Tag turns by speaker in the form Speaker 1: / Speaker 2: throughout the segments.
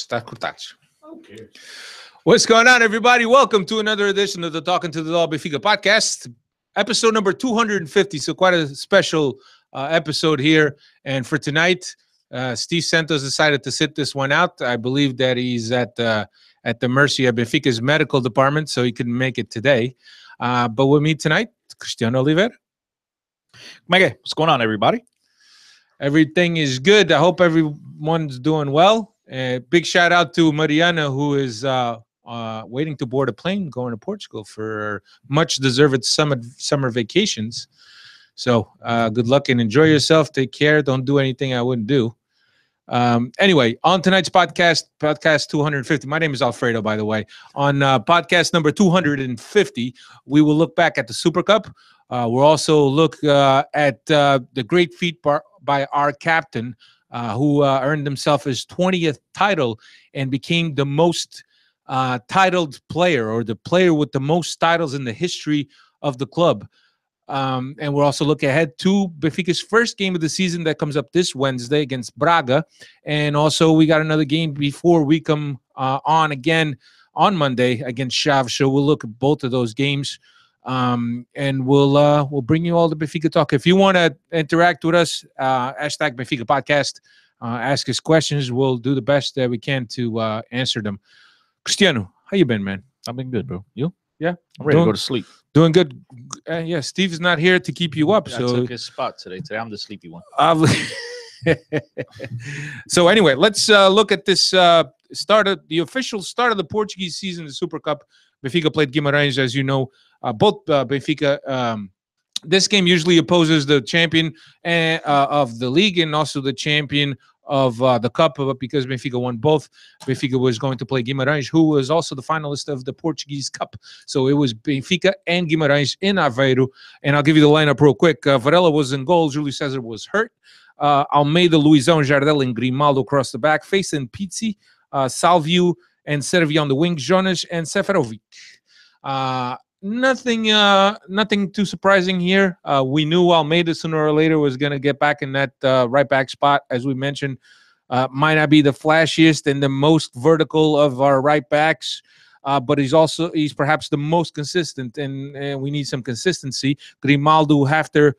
Speaker 1: Está cortado. Okay. What's going on, everybody? Welcome to another edition of the Talking to the Law Benfica podcast, episode number 250. So quite a special episode here. And for tonight, Steve Santos decided to sit this one out. I believe that he's at the mercy of Benfica's medical department, so he couldn't make it today. But with me tonight, Cristiano Oliveira.
Speaker 2: Mega, what's going on, everybody?
Speaker 1: Everything is good. I hope everyone's doing well. Big shout out to Mariana, who is waiting to board a plane going to Portugal for much deserved summer vacations. So good luck and enjoy yourself. Take care. Don't do anything I wouldn't do. Anyway, on tonight's podcast 250. My name is Alfredo, by the way. On podcast number 250, we will look back at the Super Cup. We'll also look at the great feat by our captain, who earned himself his 20th title and became the most titled player, or the player with the most titles in the history of the club. And we'll also look ahead to Benfica's first game of the season that comes up this Wednesday against Braga. And also we got another game before we come on again on Monday against Chaves. So we'll look at both of those games. And we'll bring you all the Benfica talk. If you want to interact with us, hashtag Benfica podcast, ask us questions. We'll do the best that we can to answer them. Cristiano, how you been, man?
Speaker 2: I've been good, bro. You?
Speaker 1: Yeah,
Speaker 2: I'm ready to go to sleep.
Speaker 1: Doing good. Yeah, Steve's not here to keep you up.
Speaker 2: Yeah,
Speaker 1: so
Speaker 2: I took his spot today. Today I'm the sleepy one.
Speaker 1: So anyway, let's look at this the official start of the Portuguese season, the Super Cup. Benfica played Guimaraes, as you know. Both Benfica. This game usually opposes the champion of the league and also the champion of the cup, but because Benfica won both, Benfica was going to play Guimarães, who was also the finalist of the Portuguese Cup. So it was Benfica and Guimarães in Aveiro. And I'll give you the lineup real quick. Varela was in goal. Júlio César was hurt. Almeida, Luisao, Jardel, and Grimaldo across the back. Face and Pizzi, Salvio, and Servi on the wing. Jonas and Seferovic. Nothing too surprising here. We knew Almeida sooner or later was going to get back in that right back spot, as we mentioned. Might not be the flashiest and the most vertical of our right backs, but he's perhaps the most consistent, and we need some consistency. Grimaldo, after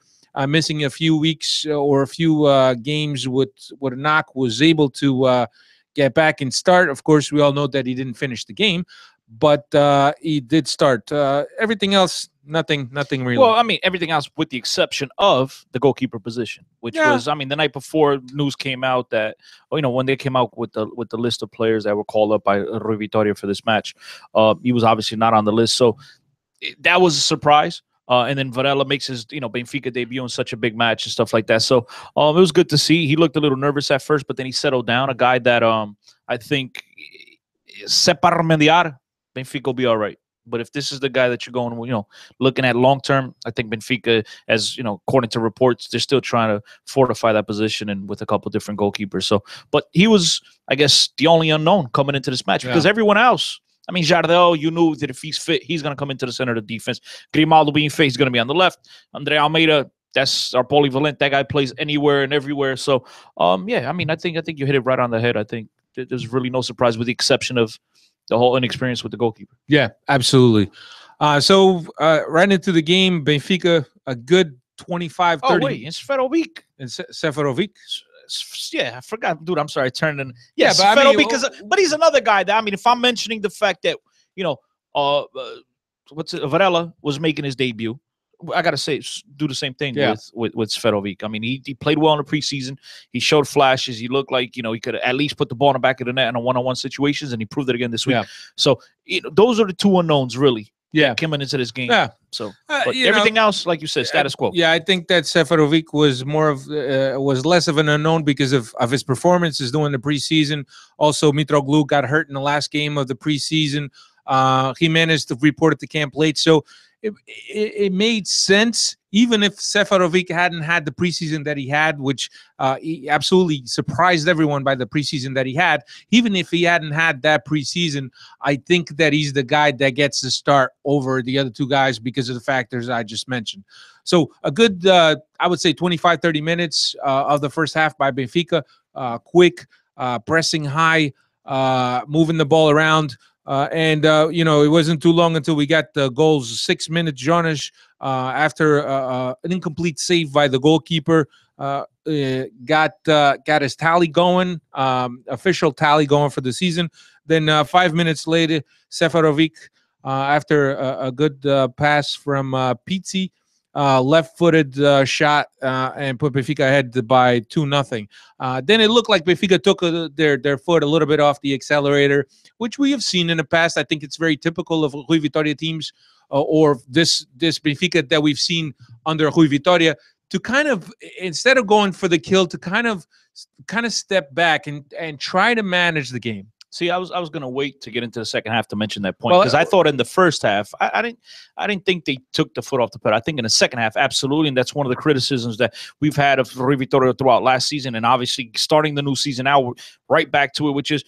Speaker 1: missing a few weeks or a few games with a knock, was able to get back and start. Of course, we all know that he didn't finish the game, but he did start. Everything else, nothing really.
Speaker 2: Well, I mean, everything else with the exception of the goalkeeper position, which was, I mean, the night before news came out that, when they came out with the list of players that were called up by Rui Vitória for this match, he was obviously not on the list. So that was a surprise. And then Varela makes his, Benfica debut in such a big match and stuff like that. So it was good to see. He looked a little nervous at first, but then he settled down. A guy that I think separa mediar, Benfica will be all right. But if this is the guy that you're going, looking at long term, I think Benfica, as according to reports, they're still trying to fortify that position and with a couple different goalkeepers. So, but he was, I guess, the only unknown coming into this match because everyone else, I mean, Jardel, you knew that if he's fit, he's going to come into the center of the defense. Grimaldo being fit, he's going to be on the left. Andre Almeida, that's our polyvalent. That guy plays anywhere and everywhere. So, yeah, I mean, I think you hit it right on the head. I think there's really no surprise with the exception of the whole inexperience with the goalkeeper.
Speaker 1: Yeah, absolutely. So right into the game, Benfica, a good 25-30.
Speaker 2: Oh, wait, it's Seferovic.
Speaker 1: And Seferovic?
Speaker 2: Yeah, I forgot. Dude, I'm sorry. But but he's another guy that, I mean, if I'm mentioning the fact that, Varela was making his debut, I gotta say, do the same thing with Seferovic. I mean, he played well in the preseason. He showed flashes. He looked like he could at least put the ball in the back of the net in a one-on-one situations, and he proved it again this week. Yeah. So those are the two unknowns, really. Yeah, coming into this game. Yeah. So, but everything else, like you said, status quo.
Speaker 1: Yeah, I think that Seferovic was was less of an unknown because of his performances during the preseason. Also, Mitroglou got hurt in the last game of the preseason. He managed to report it to camp late, so it made sense, even if Seferovic hadn't had the preseason that he had, which he absolutely surprised everyone by the preseason that he had. Even if he hadn't had that preseason, I think that he's the guy that gets the start over the other two guys because of the factors I just mentioned. So a good, I would say 25-30 minutes of the first half by Benfica, quick, pressing high, moving the ball around. You know, it wasn't too long until we got the goals. 6 minutes, Jonas, after an incomplete save by the goalkeeper, got his tally going, official tally going for the season. Then 5 minutes later, Seferovic, after a good pass from Pizzi, left-footed shot and put Benfica ahead by 2-0. Then it looked like Benfica took their foot a little bit off the accelerator, which we have seen in the past. I think it's very typical of Rui Vitória teams, or this Benfica that we've seen under Rui Vitória, to kind of, instead of going for the kill, to kind of step back and try to manage the game.
Speaker 2: See, I was going to wait to get into the second half to mention that point, because I thought in the first half, I didn't think they took the foot off the pedal. I think in the second half, absolutely, and that's one of the criticisms that we've had of Rui Vitória throughout last season, and obviously starting the new season now, right back to it, which is,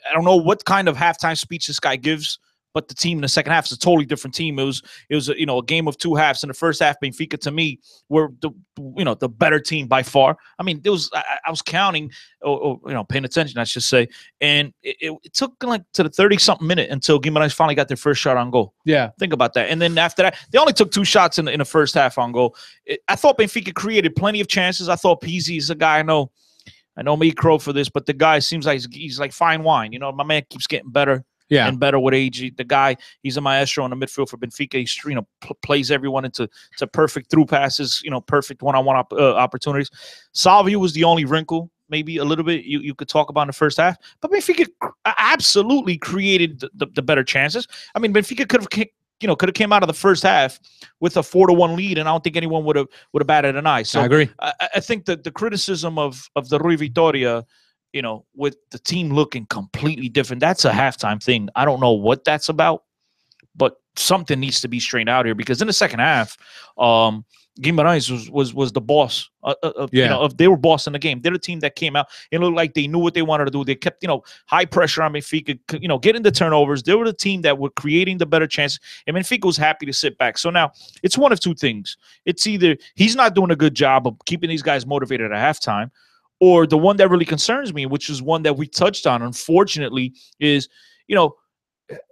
Speaker 2: I don't know what kind of halftime speech this guy gives, but the team in the second half is a totally different team. It was a, a game of two halves. In the first half, Benfica, to me, were the better team by far. I mean, I was counting, or paying attention, I should say, and it took like to the 30-something minute until Guimaraes finally got their first shot on goal.
Speaker 1: Yeah,
Speaker 2: think about that. And then after that, they only took 2 shots in the first half on goal. I thought Benfica created plenty of chances. I thought Pizzi is a guy I know me crow for this, but the guy seems like he's like fine wine. My man keeps getting better. Yeah, and better with age. The guy, he's a maestro in the midfield for Benfica. He plays everyone into perfect through passes, perfect one-on-one opportunities. Salvio was the only wrinkle, maybe a little bit you could talk about in the first half. But Benfica absolutely created the better chances. I mean, Benfica could have came out of the first half with a 4-1 lead, and I don't think anyone would have batted an eye. So
Speaker 1: I agree.
Speaker 2: I think that the criticism of the Rui Vitória, with the team looking completely different, that's a halftime thing. I don't know what that's about, but something needs to be straightened out here, because in the second half, Guimaraes was the boss. They were boss in the game. They're the team that came out. It looked like they knew what they wanted to do. They kept, high pressure on Benfica, getting the turnovers. They were the team that were creating the better chances, and Benfica was happy to sit back. So now it's one of two things. It's either he's not doing a good job of keeping these guys motivated at halftime, or the one that really concerns me, which is one that we touched on, unfortunately, is,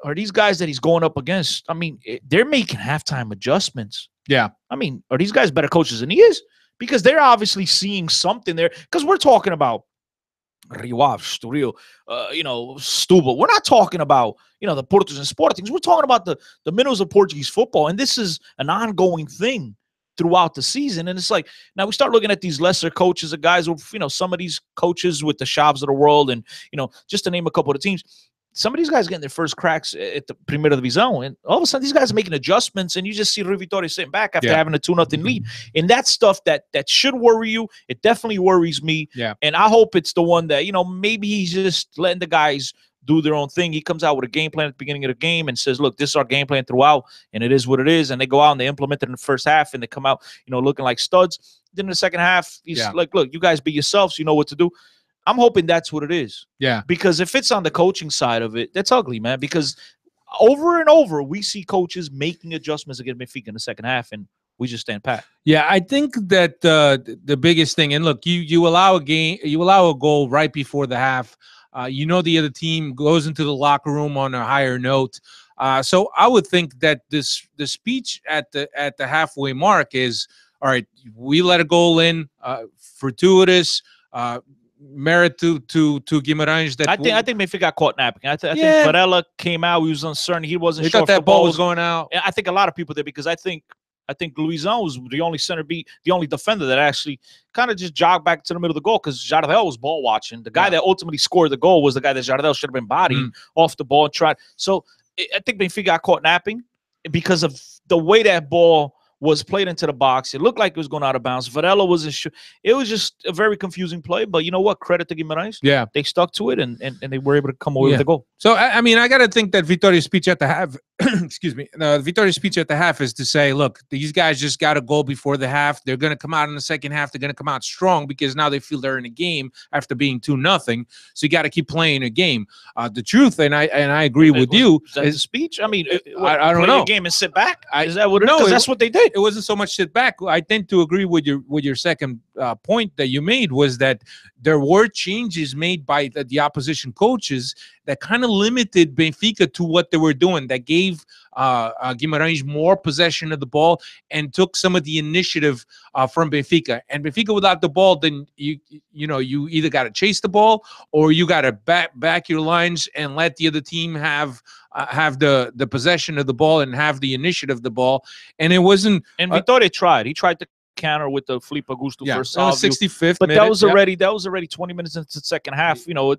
Speaker 2: are these guys that he's going up against, I mean, they're making halftime adjustments.
Speaker 1: Yeah.
Speaker 2: I mean, are these guys better coaches than he is? Because they're obviously seeing something there. Because we're talking about Rio Ave, Estoril, Setúbal. We're not talking about, the Portos and Sportings. We're talking about the minnows of Portuguese football. And this is an ongoing thing throughout the season. And it's like, now we start looking at these lesser coaches, the guys who, some of these coaches with the Shabs of the world, and, just to name a couple of the teams, some of these guys getting their first cracks at the Primeira Divisão, and all of a sudden these guys are making adjustments, and you just see Rui Vitória sitting back after having a 2-0 lead. And that's stuff that should worry you. It definitely worries me.
Speaker 1: Yeah.
Speaker 2: And I hope it's the one that, maybe he's just letting the guys do their own thing. He comes out with a game plan at the beginning of the game and says, look, this is our game plan throughout, and it is what it is. And they go out and they implement it in the first half, and they come out, looking like studs. Then in the second half, he's like, look, you guys be yourselves. You know what to do. I'm hoping that's what it is.
Speaker 1: Yeah.
Speaker 2: Because if it's on the coaching side of it, that's ugly, man. Because over and over, we see coaches making adjustments against Benfica in the second half, and we just stand pat.
Speaker 1: Yeah, I think that the biggest thing, and look, you allow a goal right before the half. The other team goes into the locker room on a higher note. So I would think that the speech at the halfway mark is, all right, we let a goal in, fortuitous, merit to Guimaraes. That
Speaker 2: I think Benfica got caught napping. I think Varela came out. He was uncertain. He wasn't sure
Speaker 1: if the ball was going out.
Speaker 2: I think a lot of people did, because I think Luisao was the only the only defender that actually kind of just jogged back to the middle of the goal, because Jardel was ball watching. The guy that ultimately scored the goal was the guy that Jardel should have been bodying off the ball and tried. So I think Benfica got caught napping because of the way that ball was played into the box. It looked like it was going out of bounds. Varela it was just a very confusing play. But you know what? Credit to Guimaraes.
Speaker 1: Yeah.
Speaker 2: They stuck to it, and they were able to come away with the goal.
Speaker 1: So, I mean, I got to think that Vitória's speech at the half excuse me, Vitoria's speech at the half is to say, look, these guys just got a goal before the half. They're going to come out in the second half. They're going to come out strong because now they feel they're in a game after being 2-0. So you got to keep playing a game. The truth, and I agree with you.
Speaker 2: Is that the speech? I mean,
Speaker 1: I don't
Speaker 2: play
Speaker 1: know.
Speaker 2: a game and sit back. Is that what it is?
Speaker 1: No,
Speaker 2: that's what they did.
Speaker 1: It wasn't so much sit back. I tend to agree with your second point that you made, was that there were changes made by the opposition coaches that kind of limited Benfica to what they were doing, that gave Guimaraes more possession of the ball and took some of the initiative from Benfica. And Benfica without the ball, then you either got to chase the ball or you got to back your lines and let the other team have the possession of the ball and have the initiative of the ball. And it wasn't.
Speaker 2: And Vitória tried. He tried to counter with the Felipe Augusto for Salvio.
Speaker 1: 65th
Speaker 2: but
Speaker 1: minute,
Speaker 2: that was already 20 minutes into the second half. You know,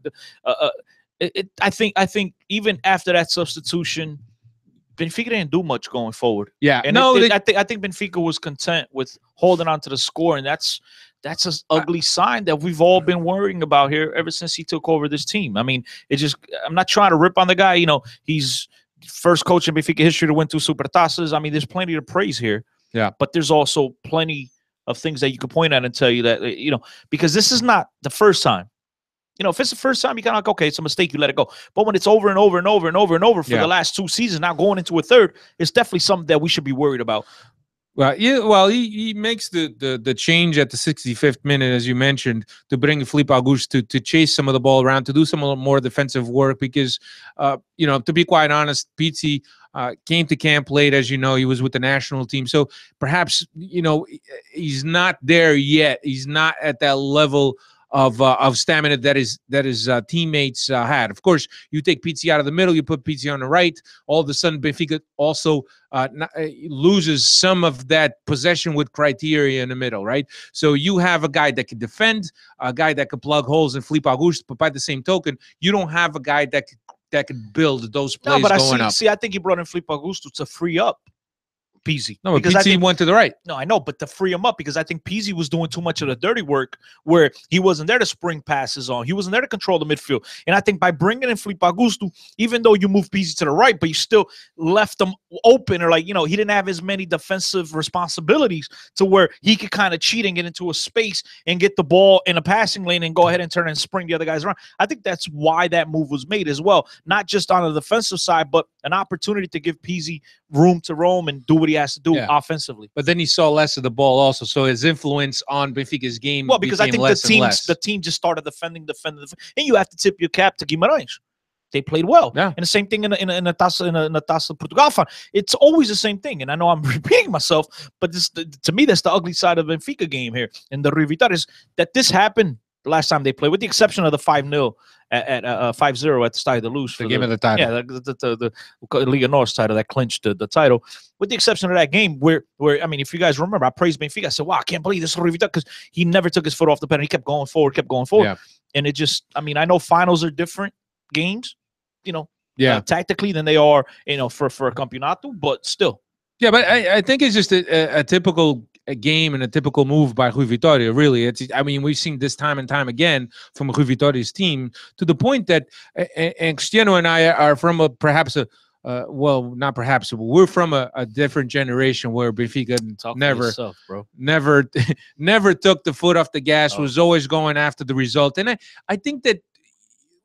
Speaker 2: I think even after that substitution, Benfica didn't do much going forward.
Speaker 1: Yeah,
Speaker 2: and I think Benfica was content with holding on to the score, and that's an ugly sign that we've all been worrying about here ever since he took over this team. I mean, I'm not trying to rip on the guy. You know, he's first coach in Benfica history to win 2 Supertaças. I mean, there's plenty to praise here.
Speaker 1: Yeah,
Speaker 2: but there's also plenty of things that you could point at and tell you that, you know, because this is not the first time. You know, if it's the first time, you kind of like, okay, it's a mistake, you let it go. But when it's over and over and over and over and over for the last 2 seasons, now going into a third, it's definitely something that we should be worried about.
Speaker 1: Well, yeah, well, he makes the change at the 65th minute, as you mentioned, to bring Felipe Augusto to chase some of the ball around, to do some more defensive work, because, you know, to be quite honest, Pizzi came to camp late, as you know. He was with the national team, so perhaps, you know, he's not there yet. He's not at that level of stamina that his teammates had. Of course, you take Pizzi out of the middle, you put Pizzi on the right. All of a sudden, Benfica also loses some of that possession with criteria in the middle, right? So you have a guy that can defend, a guy that can plug holes in Felipe Augusto, but by the same token, you don't have a guy that could build those plays going up.
Speaker 2: See, I think he brought in Felipe Augusto to free up Pizzi.
Speaker 1: No, because Pizzi went to the right.
Speaker 2: No, I know, but to free him up, because I think Pizzi was doing too much of the dirty work where he wasn't there to spring passes on. He wasn't there to control the midfield. And I think by bringing in Felipe Augusto, even though you moved Pizzi to the right, but you still left him open, or like, you know, he didn't have as many defensive responsibilities to where he could kind of cheat and get into a space and get the ball in a passing lane and go ahead and turn and spring the other guys around. I think that's why that move was made as well. Not just on the defensive side, but an opportunity to give Pizzi room to roam and do what he has to do offensively.
Speaker 1: But then he saw less of the ball also, so his influence on Benfica's game
Speaker 2: because I think the team just started defending, and you have to tip your cap to Guimaraes. They played well.
Speaker 1: Yeah.
Speaker 2: And the same thing in a Taça Portugal. It's always the same thing. And I know I'm repeating myself, but to me, that's the ugly side of the Benfica game here. And the Rivitar is that this happened the last time they played, with the exception of the 5-0 at 5-0 at the Stade de Luz.
Speaker 1: The game of the title.
Speaker 2: Yeah, the Liga Nos title that clinched the title. With the exception of that game where I mean, if you guys remember, I praised Benfica. I said, wow, I can't believe this Rivitar, because he never took his foot off the pedal. He kept going forward.
Speaker 1: Yeah.
Speaker 2: And it just, I mean, I know finals are different games, you know, tactically than they are, you know, for a campeonato, but still.
Speaker 1: Yeah, but I think it's just a typical game and a typical move by Rui Vitória, really. I mean, we've seen this time and time again from Rui Vitória's team, to the point that, and Cristiano and I are from well, not perhaps, but we're from a different generation where Benfica never took the foot off the gas, was always going after the result. And I think that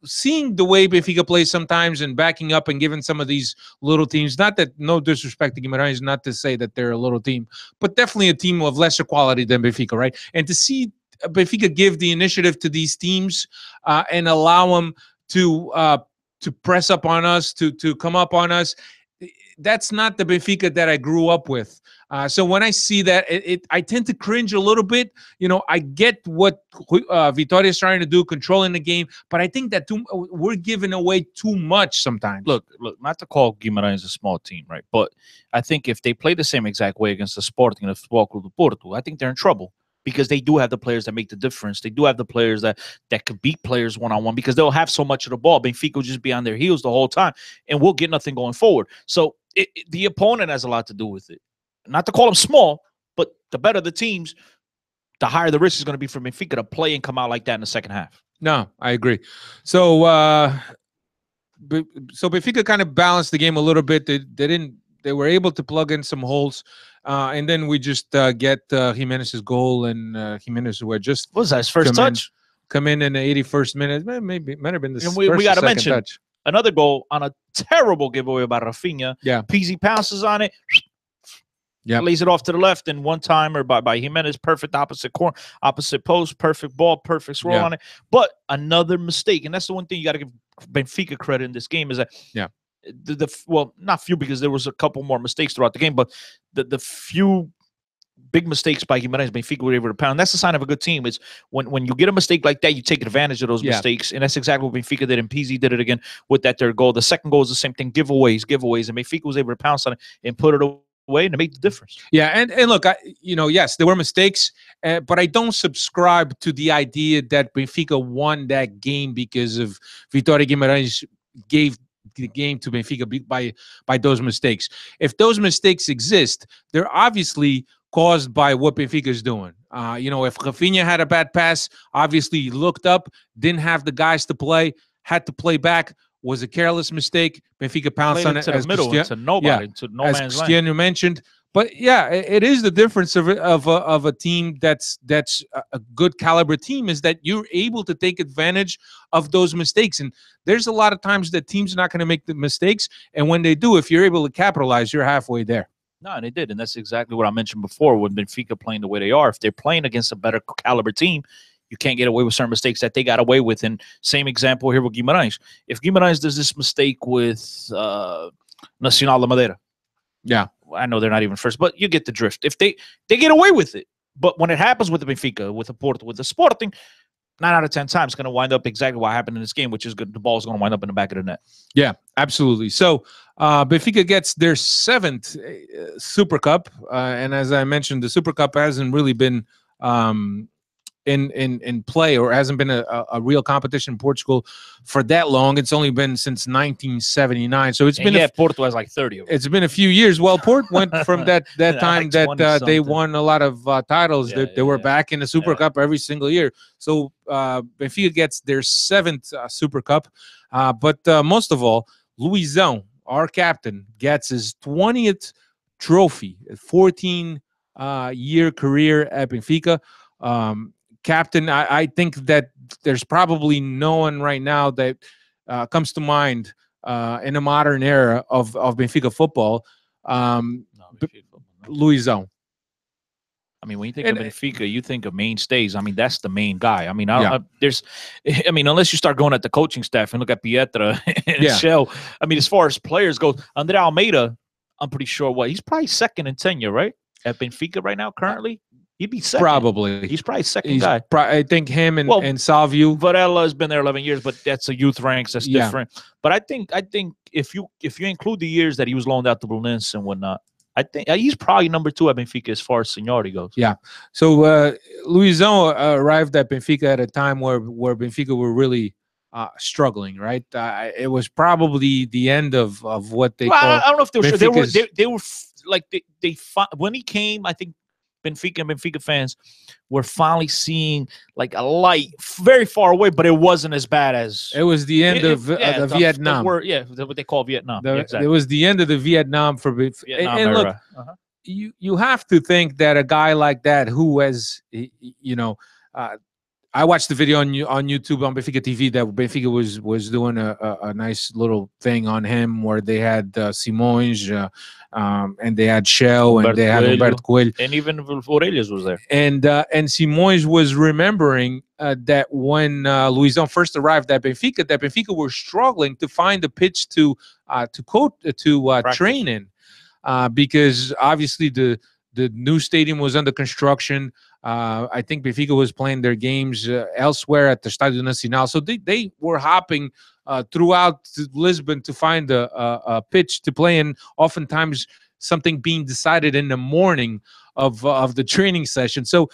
Speaker 1: seeing the way Benfica plays sometimes and backing up and giving some of these little teams, not that, no disrespect to Guimaraes, not to say that they're a little team, but definitely a team of lesser quality than Benfica, right? And to see Benfica give the initiative to these teams and allow them to press up on us, to come up on us, that's not the Benfica that I grew up with. So when I see that, I tend to cringe a little bit. You know, I get what Vitória is trying to do, controlling the game, but I think that we're giving away too much sometimes.
Speaker 2: Look, not to call Guimarães a small team, right? But I think if they play the same exact way against the Sporting and the Futebol Clube do Porto, I think they're in trouble. Because they do have the players that make the difference. They do have the players that could beat players one-on-one, because they'll have so much of the ball. Benfica will just be on their heels the whole time, and we'll get nothing going forward. So the opponent has a lot to do with it. Not to call them small, but the better the teams, the higher the risk is going to be for Benfica to play and come out like that in the second half.
Speaker 1: No, I agree. So so Benfica kind of balanced the game a little bit. They were able to plug in some holes, and then we just get Jimenez's goal, and Jimenez were just
Speaker 2: what was that, his first touch?
Speaker 1: Come in the 81st minute. Maybe might have been the
Speaker 2: And
Speaker 1: first
Speaker 2: we got to
Speaker 1: or second
Speaker 2: mention
Speaker 1: touch.
Speaker 2: Another goal on a terrible giveaway by Rafinha.
Speaker 1: Yeah,
Speaker 2: Peasy pounces on it.
Speaker 1: Yeah,
Speaker 2: lays it off to the left, and one timer by Jimenez, perfect opposite corner, opposite post, perfect ball, perfect swirl on it. But another mistake, and that's the one thing you got to give Benfica credit in this game is that well, not few, because there was a couple more mistakes throughout the game, but the few big mistakes by Guimaraes, Benfica were able to pound. That's the sign of a good team. Is when you get a mistake like that, you take advantage of those mistakes, and that's exactly what Benfica did. And Pizzi did it again with that third goal. The second goal is the same thing, giveaways, and Benfica was able to pounce on it and put it away, and it made the difference.
Speaker 1: Yeah, and look, yes, there were mistakes, but I don't subscribe to the idea that Benfica won that game because of Vitória Guimarães gave the game to Benfica by those mistakes. If those mistakes exist, they're obviously caused by what Benfica is doing. If Rafinha had a bad pass, obviously he looked up, didn't have the guys to play, had to play back, was a careless mistake. Benfica pounced on it
Speaker 2: to the middle, to nobody, to no man's land.
Speaker 1: As Cristiano mentioned. But yeah, it is the difference of a team that's a good caliber team, is that you're able to take advantage of those mistakes. And there's a lot of times that teams are not going to make the mistakes, and when they do, if you're able to capitalize, you're halfway there.
Speaker 2: No, and they did, and that's exactly what I mentioned before. When Benfica playing the way they are, if they're playing against a better caliber team, you can't get away with certain mistakes that they got away with. And same example here with Guimaraes. If Guimaraes does this mistake with Nacional de Madeira, I know they're not even first, but you get the drift. If they get away with it, but when it happens with the Benfica, with the Porto, with the Sporting, 9 out of 10 times it's going to wind up exactly what happened in this game, which is good. The ball is going to wind up in the back of the net. Yeah,
Speaker 1: absolutely. So Benfica gets their 7th Super Cup, and as I mentioned, the Super Cup hasn't really been in play, or hasn't been a real competition in Portugal for that long. It's only been since 1979. So it's been
Speaker 2: Porto has like 30 of them.
Speaker 1: It's been a few years. Well, Port went from that time like that they won a lot of titles. They were back in the Super Cup every single year. So Benfica gets their 7th Super Cup. But most of all, Luisao, our captain, gets his 20th trophy, a 14-year career at Benfica. Captain, I think that there's probably no one right now that comes to mind in a modern era of Benfica football. Luisao.
Speaker 2: I mean, when you think of Benfica, you think of mainstays. I mean, that's the main guy. I mean, unless you start going at the coaching staff and look at Pietra and Shell. I mean, as far as players go, Andre Almeida, I'm pretty sure he's probably second in tenure, right? At Benfica right now, currently. He'd be second.
Speaker 1: Probably.
Speaker 2: He's probably second guy.
Speaker 1: I think him and Salvio.
Speaker 2: Varela has been there 11 years, but that's a youth ranks. That's different. But I think if you include the years that he was loaned out to Belenenses and whatnot, I think he's probably number 2 at Benfica as far as seniority goes. Yeah.
Speaker 1: So Luisao arrived at Benfica at a time where Benfica were really struggling, right? It was probably the end of what they call.
Speaker 2: I don't know if they were. They were like when he came. I think Benfica and Benfica fans were finally seeing like a light very far away, but it wasn't as bad as
Speaker 1: it was the end of Vietnam.
Speaker 2: What they call Vietnam.
Speaker 1: It was the end of the Vietnam for Vietnam. And look, you have to think that a guy like that, who has, I watched the video on YouTube on Benfica TV that Benfica was doing a nice little thing on him where they had Simões and they had Shell and they had Humberto Coelho.
Speaker 2: And even Orelhas was there.
Speaker 1: And Simões was remembering that when Luisao first arrived at Benfica, that Benfica were struggling to find a pitch to train in because obviously the new stadium was under construction. I think Benfica was playing their games elsewhere at the Estádio Nacional. So they were hopping throughout Lisbon to find a pitch to play in, oftentimes something being decided in the morning of the training session. So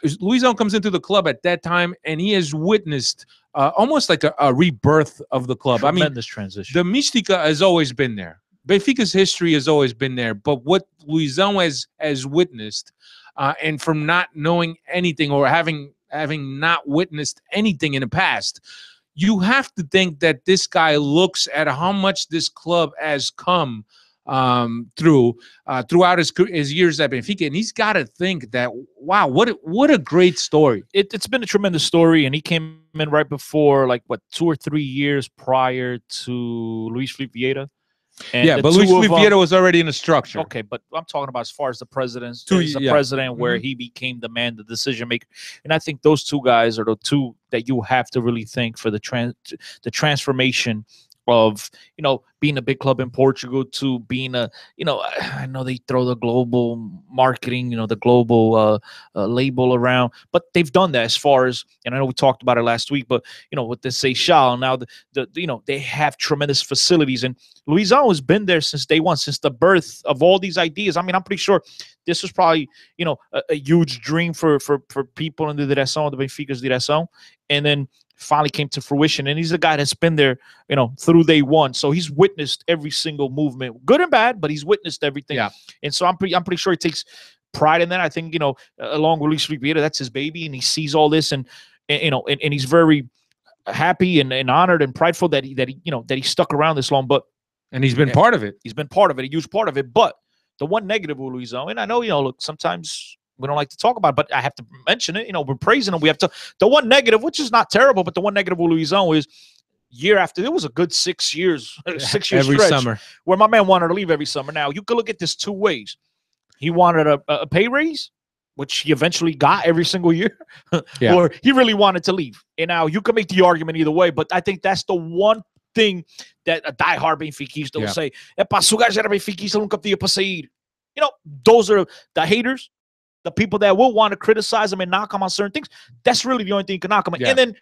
Speaker 1: Luisao comes into the club at that time, and he has witnessed almost like a rebirth of the club.
Speaker 2: Tremendous transition.
Speaker 1: The Mística has always been there. Benfica's history has always been there. But what Luisao has witnessed, and from not knowing anything or having not witnessed anything in the past, you have to think that this guy looks at how much this club has come throughout his years at Benfica, and he's got to think that, wow, what a great story.
Speaker 2: It's been a tremendous story, and he came in right before, like, what, 2 or 3 years prior to Luis Felipe Vieira. And
Speaker 1: yeah, but Luis Felipe Vieira was already in the structure.
Speaker 2: Okay, but I'm talking about as far as the president's
Speaker 1: yeah.
Speaker 2: president, where he became the man, the decision maker. And I think those two guys are the two that you have to really thank for the transformation of, you know, being a big club in Portugal to being a, you know, I know they throw the global marketing, you know, the global label around, but they've done that as far as, and I know we talked about it last week, but, you know, with the Seychelles, now the you know, they have tremendous facilities, and Luisao has been there since day one, since the birth of all these ideas. I mean, I'm pretty sure this was probably, you know, a huge dream for people in the Direção, the Benfica's Direção, and then finally came to fruition. And he's a guy that's been there, you know, through day one. So he's witnessed every single movement, good and bad, but he's witnessed everything.
Speaker 1: Yeah.
Speaker 2: And so I'm pretty sure he takes pride in that. I think, you know, along with Luis Felipe Vieira, that's his baby, and he sees all this, and you know, and he's very happy and honored and prideful that he you know, that he stuck around this long. But
Speaker 1: and he's been part of it.
Speaker 2: He's been part of it, a huge part of it. But the one negative with Luisao, and I know, you know, look, sometimes we don't like to talk about it, but I have to mention it. You know, we're praising him. We have to. The one negative, which is not terrible, but the one negative with Luisao is year after, it was a good 6 years, 6 years
Speaker 1: every
Speaker 2: stretch
Speaker 1: summer
Speaker 2: where my man wanted to leave every summer. Now, you could look at this two ways. He wanted a pay raise, which he eventually got every single year,
Speaker 1: yeah.
Speaker 2: or he really wanted to leave. And now you can make the argument either way, but I think that's the one thing that a diehard Benfiquista will say. É pá, se o gajo era Benfiquista, nunca podia para sair. You know, those are the haters, the people that will want to criticize him and knock him on certain things. That's really the only thing you can knock him on. And then,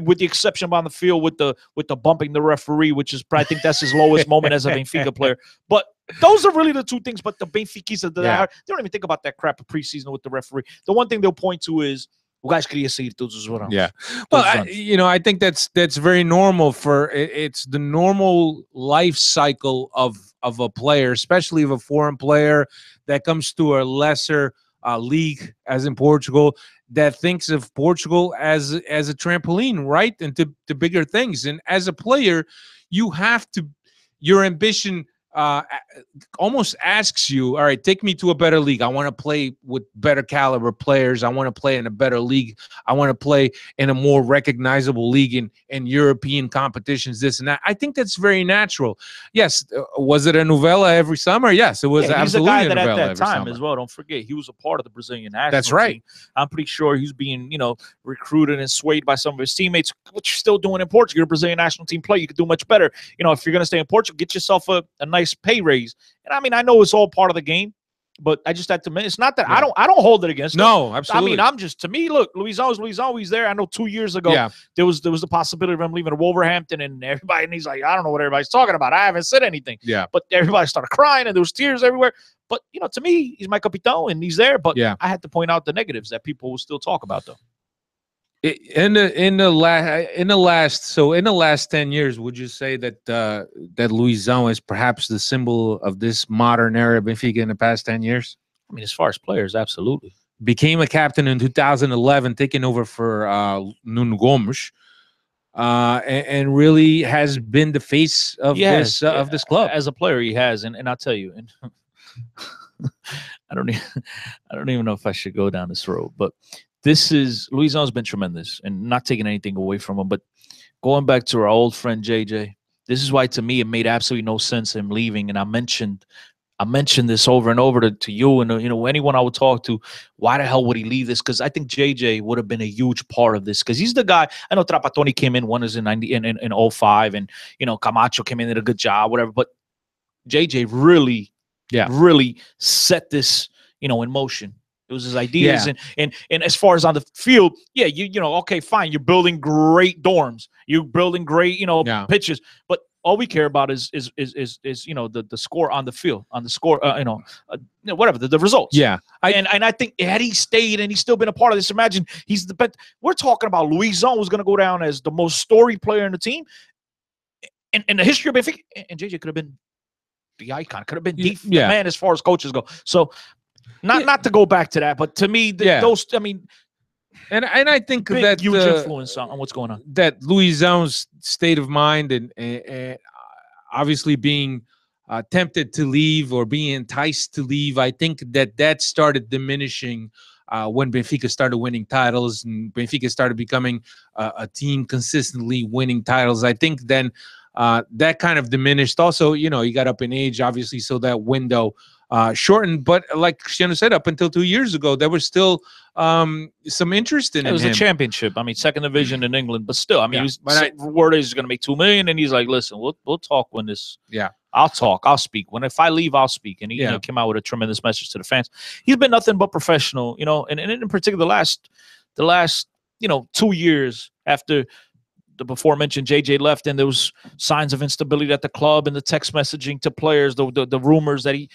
Speaker 2: with the exception on the field with the bumping the referee, which is, I think that's his lowest moment as a Benfica player. But those are really the two things. But the Benfiquistas, they don't even think about that crap of preseason with the referee. The one thing they'll point to is, o gajo queria sair todos os verões.
Speaker 1: Yeah. Well, you know, I think that's very normal it's the normal life cycle of a player, especially of a foreign player that comes to a lesser league, as in Portugal, that thinks of Portugal as a trampoline, right, into bigger things. And as a player, you have to, your ambition almost asks you, all right, take me to a better league. I want to play with better caliber players. I want to play in a better league. I want to play in a more recognizable league in European competitions, this and that. I think that's very natural. Yes. Was it a novella every summer? Yes, it was absolutely a novella
Speaker 2: at that time as well. Don't forget, he was a part of the Brazilian national
Speaker 1: That's right.
Speaker 2: team. I'm pretty sure he's being, you know, recruited and swayed by some of his teammates. What you're still doing in Portugal, you're a Brazilian national team player. You could do much better. You know, if you're going to stay in Portugal, get yourself a nice pay raise. And I mean, I know it's all part of the game, but I just have to. It's not that I don't hold it against him.
Speaker 1: No, absolutely.
Speaker 2: I mean, I'm just, to me, look, Luisao, he's there. I know 2 years ago there was the possibility of him leaving to Wolverhampton, and everybody, and he's like, I don't know what everybody's talking about. I haven't said anything.
Speaker 1: Yeah.
Speaker 2: But everybody started crying, and there was tears everywhere. But, you know, to me, he's my capitão, and he's there. But I had to point out the negatives that people will still talk about, though.
Speaker 1: In the last 10 years, would you say that that Luisao is perhaps the symbol of this modern era of Benfica in the past 10 years?
Speaker 2: I mean, as far as players, absolutely.
Speaker 1: Became a captain in 2011, taking over for Nuno Gomes, and really has been the face of this club.
Speaker 2: As a player, he has, and I'll tell you, and I don't even know if I should go down this road, but Luisao's been tremendous, and not taking anything away from him, but going back to our old friend JJ, this is why, to me, it made absolutely no sense him leaving. And I mentioned this over and over to you and, you know, anyone I would talk to. Why the hell would he leave this? Because I think JJ would have been a huge part of this, because he's the guy. I know Trapattoni came in, one is in 05, and, you know, Camacho came in, did a good job, whatever. But JJ really set this, you know, in motion. It was his ideas, and as far as on the field, you know, okay, fine, you're building great dorms, you're building great, you know, pitches, but all we care about is you know, the score on the field, on the score, you know, whatever the results.
Speaker 1: Yeah,
Speaker 2: and I think had he stayed and he's still been a part of this, imagine he's the best. We're talking about Luisao was going to go down as the most storied player in the team, in the history of Benfica, and JJ could have been the icon, could have been the man as far as coaches go. So. Not to go back to that, but to me, those, I mean,
Speaker 1: And I think that
Speaker 2: huge influence on what's going on.
Speaker 1: That Luisao's state of mind and obviously being tempted to leave or being enticed to leave, I think that started diminishing when Benfica started winning titles and Benfica started becoming a team consistently winning titles. I think then that kind of diminished. Also, he got up in age, obviously, so that window shortened. But like Cristiano said, up until 2 years ago, there was still some interest in him.
Speaker 2: It was a championship. I mean, second division in England, but still, I mean, word is he's going to make $2 million, and he's like, listen, we'll talk when this.
Speaker 1: Yeah.
Speaker 2: I'll talk. I'll speak. If I leave, I'll speak. And he came out with a tremendous message to the fans. He's been nothing but professional, and in particular the last 2 years after the before mentioned JJ left, and there was signs of instability at the club and the text messaging to players, the rumors that he's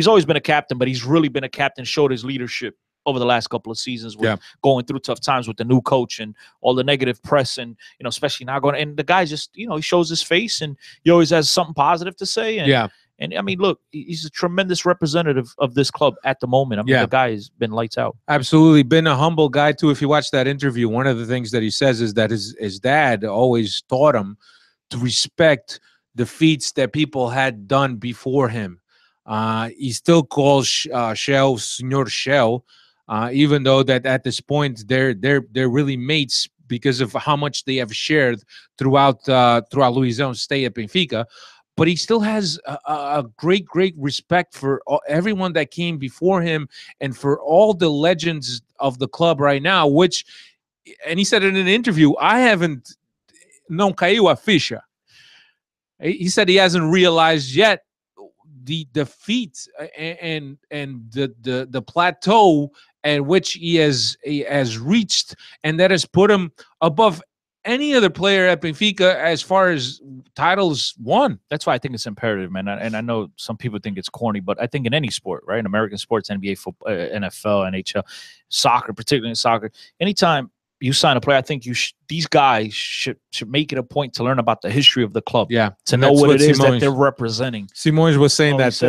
Speaker 2: always been a captain, but he's really been a captain, showed his leadership over the last couple of seasons with going through tough times with the new coach and all the negative press and, especially now going, and the guy just, he shows his face and he always has something positive to say. And, and I mean, look, he's a tremendous representative of this club at the moment. I mean, the guy has been lights out.
Speaker 1: Absolutely. Been a humble guy too. If you watch that interview, one of the things that he says is that his dad always taught him to respect the feats that people had done before him. He still calls Shell Senor Shell. Even though that at this point they're really mates because of how much they have shared throughout Luisao's stay at Benfica, but he still has a great respect for everyone that came before him and for all the legends of the club right now. And he said in an interview, I haven't não caiu a ficha. He said he hasn't realized yet the defeat and the plateau at which he has reached, and that has put him above any other player at Benfica as far as titles won.
Speaker 2: That's why I think it's imperative, man. And I know some people think it's corny, but I think in any sport, right, in American sports, NBA, football, NFL, NHL, soccer, particularly soccer, anytime you sign a player, I think these guys should make it a point to learn about the history of the club.
Speaker 1: Yeah,
Speaker 2: to know what it is that they're representing.
Speaker 1: Simões was saying that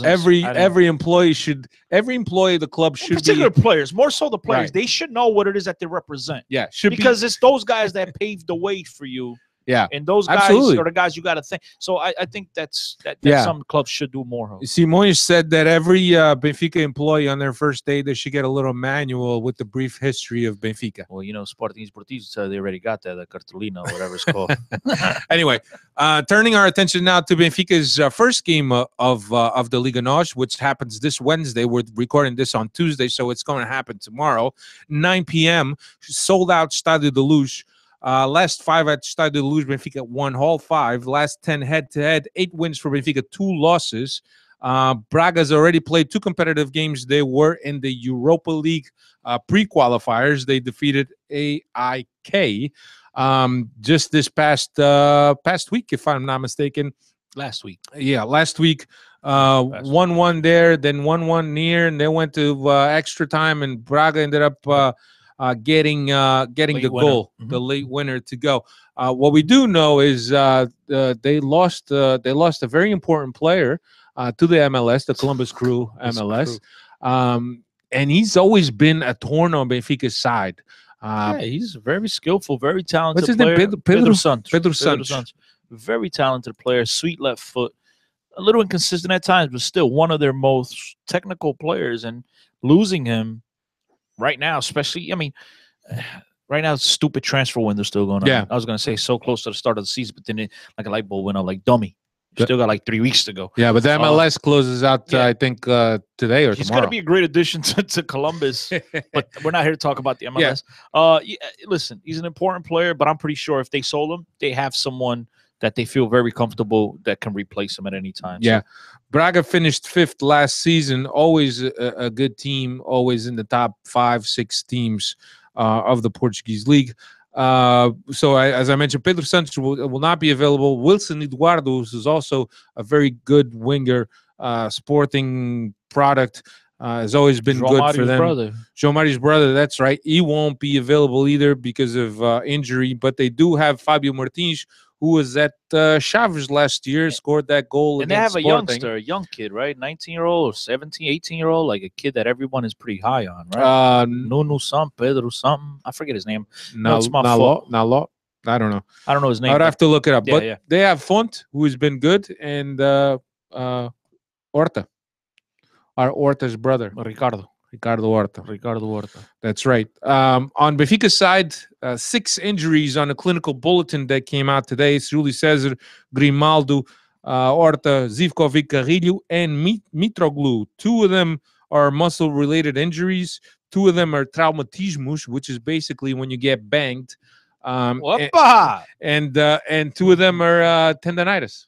Speaker 1: every employee of the club should
Speaker 2: particular players, more so the players, they should know what it is that they represent.
Speaker 1: Yeah,
Speaker 2: because it's those guys that paved the way for you.
Speaker 1: Yeah,
Speaker 2: and those guys are the guys you got to think. So I think that's some clubs should do more of.
Speaker 1: Simões said that every Benfica employee on their first day they should get a little manual with the brief history of Benfica.
Speaker 2: Well, Sporting Esportivo said they already got that, the cartolina, whatever it's called.
Speaker 1: Anyway, turning our attention now to Benfica's first game of the Liga Nos, which happens this Wednesday. We're recording this on Tuesday, so it's going to happen tomorrow, 9 p.m. Sold out Estádio da Luz. Last 5 at Estádio da Luz, Benfica won all 5. Last 10 head-to-head, 8 wins for Benfica, 2 losses. Braga's already played 2 competitive games. They were in the Europa League pre-qualifiers. They defeated AIK just this past week, if I'm not mistaken.
Speaker 2: Last week.
Speaker 1: Yeah, last week. 1-1 there, then 1-1 near, and they went to extra time, and Braga ended up getting the goal, the late winner to go. What we do know is they lost a very important player to the MLS, the Columbus Crew MLS, and he's always been a thorn on Benfica's side.
Speaker 2: He's a very skillful, very talented
Speaker 1: what's his
Speaker 2: player.
Speaker 1: name? Pedro Santos.
Speaker 2: Very talented player, sweet left foot, a little inconsistent at times, but still one of their most technical players. And losing him right now, especially, I mean, right now, stupid transfer window still going on.
Speaker 1: Yeah.
Speaker 2: I was going to say so close to the start of the season, but then like a light bulb went out like dummy. Still got like 3 weeks to go.
Speaker 1: Yeah, but the MLS closes out, I think, today or
Speaker 2: He's
Speaker 1: tomorrow.
Speaker 2: going to be a great addition to Columbus, but we're not here to talk about the MLS. Listen, he's an important player, but I'm pretty sure if they sold him, they have someone that they feel very comfortable that can replace him at any time.
Speaker 1: Yeah. So, Braga finished 5th last season. Always a good team, always in the top 5-6 teams of the Portuguese league. So as I mentioned, Pedro Santos will not be available. Wilson Eduardo, who's also a very good winger, Sporting product, has always been good for them. João Mario's brother, that's right. He won't be available either because of injury, but they do have Fabio Martins, who was at Chaves last year, scored that goal
Speaker 2: and they
Speaker 1: against
Speaker 2: have a
Speaker 1: Sporting.
Speaker 2: youngster, a young kid, right? 19-year-old, 17, 18-year-old, like a kid that everyone is pretty high on, right? Nuno something, Pedro something. I forget his name. No, it's my fault.
Speaker 1: Nalo. I don't know.
Speaker 2: I don't know his name.
Speaker 1: I'd have to look it up.
Speaker 2: Yeah,
Speaker 1: but they have Font, who's been good, and Horta. Our Horta's brother.
Speaker 2: Ricardo
Speaker 1: Horta. That's right. On Benfica's side, 6 injuries on a clinical bulletin that came out today. It's Julio Cesar, Grimaldo, Horta, Zivkovic, Carrilho, and Mitroglou. 2 of them are muscle-related injuries. 2 of them are traumatismos, which is basically when you get banged. And 2 of them are tendonitis.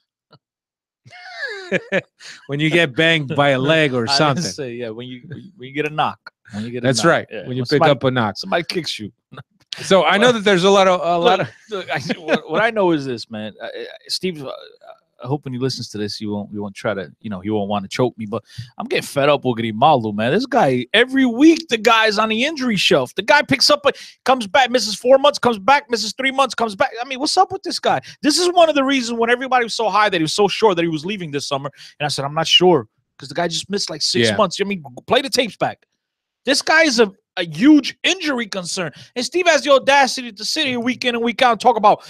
Speaker 1: When you get banged by a leg or something.
Speaker 2: Say, when you get a knock.
Speaker 1: That's right.
Speaker 2: Yeah.
Speaker 1: When you pick up a knock.
Speaker 2: Somebody kicks you.
Speaker 1: So I know that there's a lot of.
Speaker 2: What I know is this, man. Steve, I hope when he listens to this, he won't try to, he won't want to choke me. But I'm getting fed up with Grimaldo, man. This guy, every week, the guy's on the injury shelf. The guy picks up, comes back, misses 4 months, comes back, misses 3 months, comes back. I mean, what's up with this guy? This is one of the reasons when everybody was so high that he was so sure that he was leaving this summer. And I said, I'm not sure because the guy just missed like 6 months. I mean, play the tapes back. This guy is a huge injury concern. And Steve has the audacity to sit here week in and week out and talk about,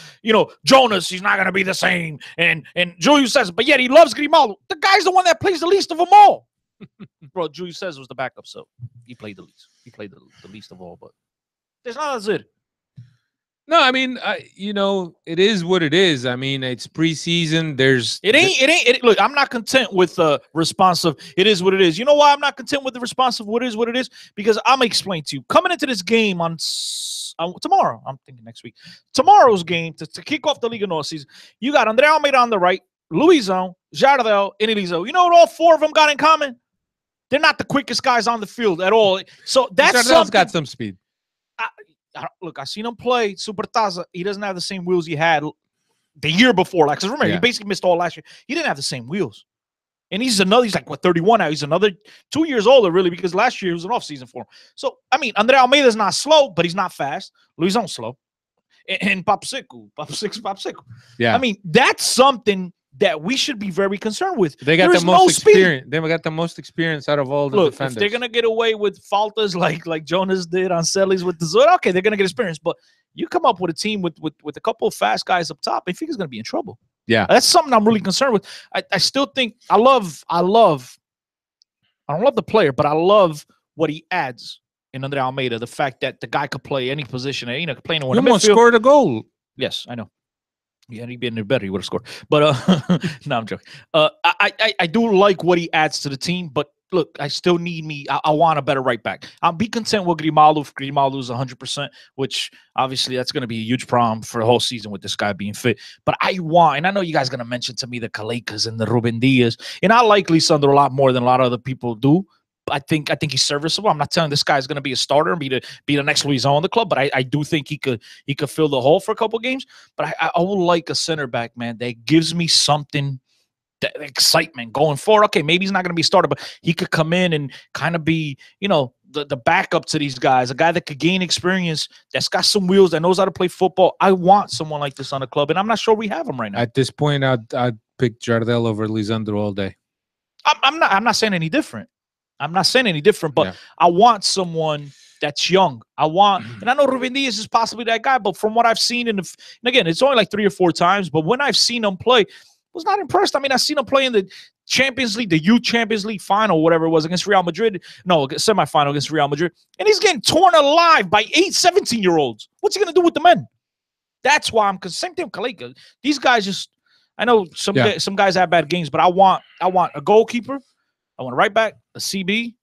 Speaker 2: Jonas, he's not going to be the same. And Julio Cesar, but yet he loves Grimaldo. The guy's the one that plays the least of them all. Bro, Julio Cesar was the backup, so he played the least. He played the least of all, but there's not as it.
Speaker 1: No, I mean, it is what it is. I mean, it's preseason.
Speaker 2: Look, I'm not content with the responsive. It is what it is. You know why I'm not content with the responsive? What it is? Because I'm gonna explain to you. Coming into this game on tomorrow, I'm thinking next week. Tomorrow's game to kick off the Liga Nos season. You got André Almeida on the right, Luisao, Jardel, and Elizao. You know what all 4 of them got in common? They're not the quickest guys on the field at all. So that's
Speaker 1: Jardel's got some speed.
Speaker 2: Look, I seen him play Supertaza. He doesn't have the same wheels he had the year before. Like, 'cause remember, he basically missed all last year. He didn't have the same wheels. And he's like, 31 now? He's another 2 years older, really, because last year it was an off season for him. So, I mean, André Almeida's not slow, but he's not fast. Luison's slow. And Papseco.
Speaker 1: Yeah.
Speaker 2: I mean, that's something that we should be very concerned with.
Speaker 1: They got the most experience. They got the most experience out of all the defenders.
Speaker 2: If they're gonna get away with faltas like Jonas did on Celis with the Zora, okay, they're gonna get experience. But you come up with a team with a couple of fast guys up top, Benfica's gonna be in trouble.
Speaker 1: Yeah,
Speaker 2: that's something I'm really concerned with. I still think I don't love the player, but I love what he adds in André Almeida. The fact that the guy could play any position, could play anywhere.
Speaker 1: He almost scored a goal.
Speaker 2: Yes, I know. Yeah, he'd been better. He would have scored. But no, I'm joking. I do like what he adds to the team. But look, I still need I want a better right back. I'll be content with Grimaldo if Grimaldo is 100%, which obviously that's going to be a huge problem for the whole season with this guy being fit. But and I know you guys are going to mention to me the Calecas and the Ruben Diaz, and I like Lisandro a lot more than a lot of other people do. I think he's serviceable. I'm not telling this guy's going to be a starter and be the next Luisao in the club, but I do think he could fill the hole for a couple games. But I would like a center back, man, that gives me something, that excitement going forward. Okay, maybe he's not going to be a starter, but he could come in and kind of be, the backup to these guys, a guy that could gain experience, that's got some wheels, that knows how to play football. I want someone like this on the club, and I'm not sure we have him right now.
Speaker 1: At this point, I'd pick Jardel over Lisandro all day.
Speaker 2: I'm not saying any different. But I want someone that's young. And I know Ruben Diaz is possibly that guy, but from what I've seen and again, it's only like 3 or 4 times, but when I've seen him play, I was not impressed. I mean, I've seen him play in the Champions League, the Youth Champions League final, whatever it was, against Real Madrid. No, semifinal against Real Madrid. And he's getting torn alive by 17-year-olds. What's he going to do with the men? That's why same thing with Kaleka. These guys just, I know some guys have bad games, but I want a goalkeeper. I want a right back, a CB,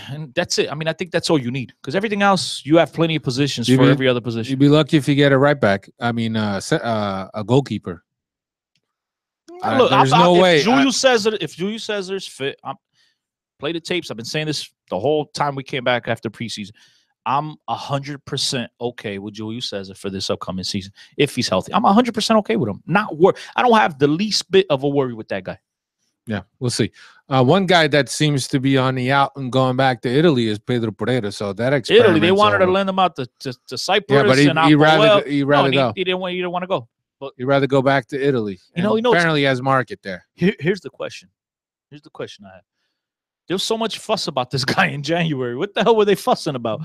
Speaker 2: and that's it. I mean, I think that's all you need because everything else, you have plenty of positions for every other position.
Speaker 1: You'd be lucky if you get a right back. I mean, a goalkeeper.
Speaker 2: Look,
Speaker 1: there's no way.
Speaker 2: If Julio Cesar's fit, play the tapes. I've been saying this the whole time we came back after preseason. I'm 100% okay with Julio Cesar for this upcoming season if he's healthy. I'm 100% okay with him. I don't have the least bit of a worry with that guy.
Speaker 1: Yeah, we'll see. One guy that seems to be on the out and going back to Italy is Pedro Pereira. So that experiment.
Speaker 2: Italy, they wanted to lend him out to Cyprus.
Speaker 1: Yeah, but
Speaker 2: and
Speaker 1: he rather go.
Speaker 2: He didn't want to go. But
Speaker 1: He'd rather go back to Italy. Apparently, he has market there.
Speaker 2: Here's the question. Here's the question I have. There was so much fuss about this guy in January. What the hell were they fussing about?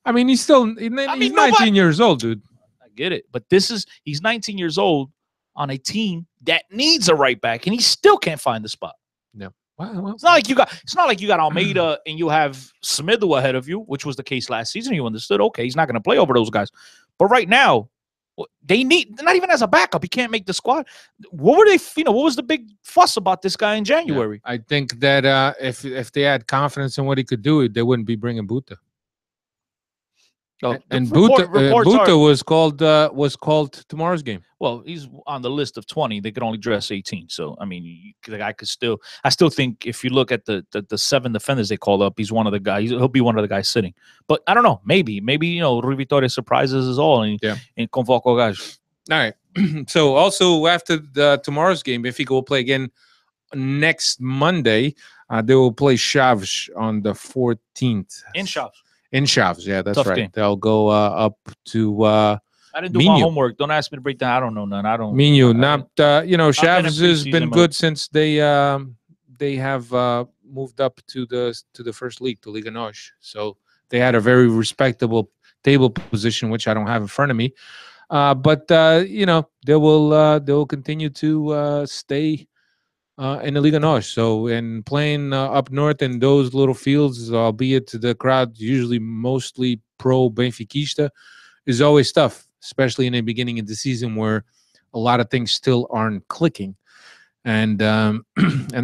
Speaker 1: I mean, he's 19 years old, dude.
Speaker 2: I get it, but he's 19 years old on a team that needs a right back, and he still can't find the spot.
Speaker 1: No. Well,
Speaker 2: it's not like you got Almeida and you have Smithu ahead of you, which was the case last season. You understood, okay, he's not going to play over those guys. But right now, they need, not even as a backup, he can't make the squad. What were they? What was the big fuss about this guy in January?
Speaker 1: Yeah, I think that if they had confidence in what he could do, they wouldn't be bringing Buta.
Speaker 2: Oh,
Speaker 1: and Buta was called tomorrow's game.
Speaker 2: Well, he's on the list of 20. They could only dress 18. So I mean, the guy could still. I still think if you look at the 7 defenders they called up, he's one of the guys. He'll be one of the guys sitting. But I don't know. Maybe Rui Vitória surprises us all and convoca guys.
Speaker 1: All right. So also after tomorrow's game, Benfica will play again next Monday. They will play Chaves on the 14th.
Speaker 2: In Chaves.
Speaker 1: In Chaves, yeah, that's
Speaker 2: Tough
Speaker 1: right.
Speaker 2: game.
Speaker 1: They'll go up to.
Speaker 2: I didn't do my homework. Don't ask me to break down. I don't know none. I don't.
Speaker 1: Minho, Chaves has been good since they have moved up to the first league, to Liga Nos. So they had a very respectable table position, which I don't have in front of me. But they will continue to stay in the Liga Nos. So in playing up north in those little fields, albeit the crowd usually mostly pro Benfiquista, is always tough, especially in the beginning of the season where a lot of things still aren't clicking. And and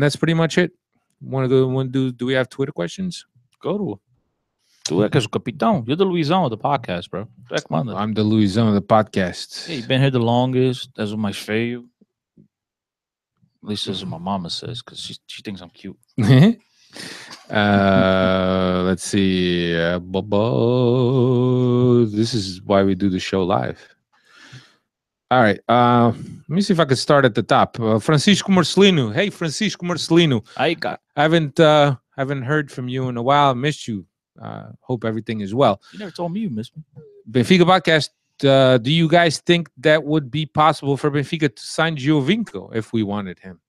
Speaker 1: that's pretty much it. Do we have Twitter questions?
Speaker 2: Go to. Tu é que és o capitão. You're the Luisao of the podcast, bro.
Speaker 1: I'm the Luisao of the podcast.
Speaker 2: Hey, you've been here the longest. That's what my favorite. At least that's what my mama says, because she thinks I'm cute.
Speaker 1: Let's see. This is why we do the show live. All right. Let me see if I can start at the top. Francisco Marcelino. Hey, Francisco Marcelino.
Speaker 2: Aí, cara.
Speaker 1: I haven't heard from you in a while. I missed you. Hope everything is well.
Speaker 2: You never told me you missed me.
Speaker 1: Benfica podcast. Do you guys think that would be possible for Benfica to sign Giovinco if we wanted him?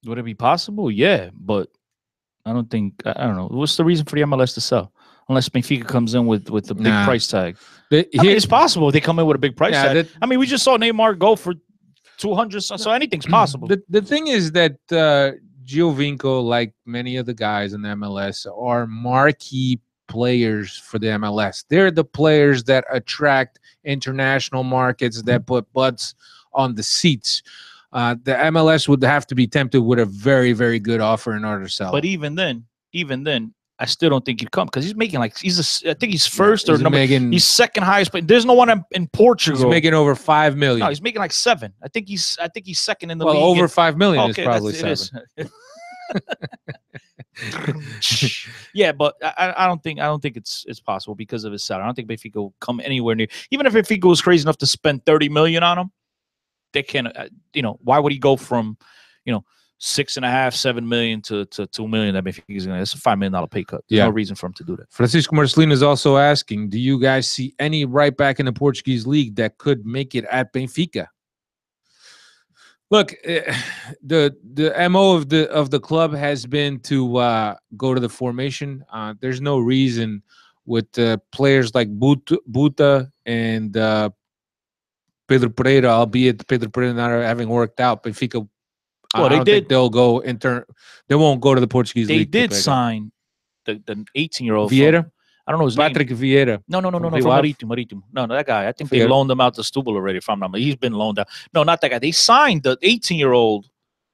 Speaker 2: Would it be possible? Yeah, but I don't know. What's the reason for the MLS to sell? Unless Benfica comes in with a big price tag. It's possible they come in with a big price tag. We just saw Neymar go for 200, so anything's possible.
Speaker 1: The thing is that Giovinco, like many of the guys in the MLS, are marquee players for the MLS. They're the players that attract international markets, that put butts on the seats. The MLS would have to be tempted with a very, very good offer in order to sell.
Speaker 2: But even then, I still don't think he'd come because he's making I think he's first or number. He's second highest, but there's no one in Portugal.
Speaker 1: He's making over $5 million.
Speaker 2: No, he's making like 7. I think he's second in the league.
Speaker 1: Well, over $5 million is probably 7.
Speaker 2: Yeah, but I don't think it's possible because of his salary. I don't think Benfica will come anywhere near. Even if Benfica was crazy enough to spend $30 million on him, they can't. Why would he go from, 6.5, 7 million to 2 million? That Benfica is going to. It's a $5 million pay cut. There's no reason for him to do that.
Speaker 1: Francisco Marcelino is also asking, do you guys see any right back in the Portuguese league that could make it at Benfica? Look, the MO of the club has been to go to the formation. There's no reason with players like Buta and Pedro Pereira, albeit Pedro Pereira not having worked out. Benfica,
Speaker 2: well, they did.
Speaker 1: They'll go They won't go to the Portuguese league.
Speaker 2: They did sign the 18-year-old
Speaker 1: Vieira.
Speaker 2: I don't know his
Speaker 1: Patrick
Speaker 2: name.
Speaker 1: Vieira.
Speaker 2: No, from Marítimo. No, that guy. I think they loaned him out to Stubble already. If I'm not mistaken, he's been loaned out. No, not that guy. They signed the 18-year-old